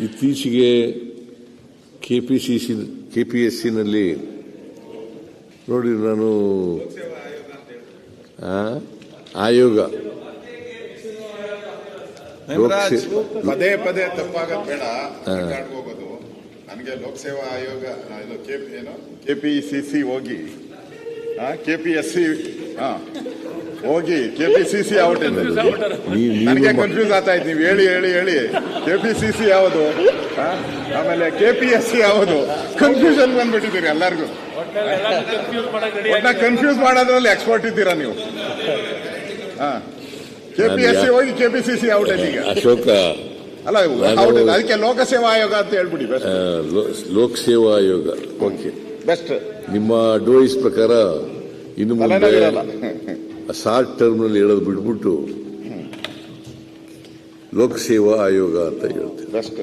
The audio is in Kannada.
ಇತ್ತೀಚೆಗೆ ಕೆಪಿಎಸ್ಸಿನಲ್ಲಿ ನೋಡಿ ನಾನು ಆಯೋಗ ಪದೇ ಪದೇ ತಪ್ಪಾಗದ್ ಬೇಡ ಹೋಗೋದು. ನನಗೆ ಲೋಕಸೇವಾ ಆಯೋಗ ಏನು ಕೆಪಿಸಿಸಿ ಹೋಗಿ ಕೆಪಿಎಸ್ಸಿ ಹೋಗಿ ಕೆಪಿಸಿಸಿ ಔಟ್ ನನಗೆ ಕನ್ಫ್ಯೂಸ್ ಆಗ್ತಾ ಇತ್ತು. ನೀವು ಹೇಳಿ ಹೇಳಿ ಹೇಳಿ ಕೆಪಿಸಿಸಿ ಯಾವುದು ಆಮೇಲೆ ಕೆಪಿಎಸ್ಸಿ ಯಾವುದು ಕನ್ಫ್ಯೂಷನ್ ಬಂದ್ಬಿಟ್ಟಿದ್ದೀರಿ ಎಲ್ಲರಿಗೂ. ಕನ್ಫ್ಯೂಸ್ ಮಾಡೋದ್ರಲ್ಲಿ ಎಕ್ಸ್ಪರ್ಟ್ ಇದ್ದೀರಾ ನೀವು. ಕೆಪಿಎಸ್ಸಿ ಹೋಗಿ ಕೆಪಿಸಿಸಿ ಔಟ್ ಈಗ ಅಶೋಕ ಅಲ್ಲ ಅದಕ್ಕೆ ಲೋಕಸೇವಾ ಆಯೋಗ ಅಂತ ಹೇಳ್ಬಿಡಿ. ಲೋಕಸೇವಾ ಆಯೋಗ ಓಕೆ ಬೆಸ್ಟ್. ನಿಮ್ಮ ಅಡ್ವೈಸ್ ಪ್ರಕಾರ ಇನ್ನು ಮುಂದೆ ಶಾರ್ಟ್ ಟರ್ಮ್ ನಲ್ಲಿ ಹೇಳೋದು ಬಿಟ್ಬಿಟ್ಟು ಲೋಕಸೇವಾ ಆಯೋಗ ಅಂತ ಹೇಳ್ತೀವಿ. ಬೆಸ್ಟ್.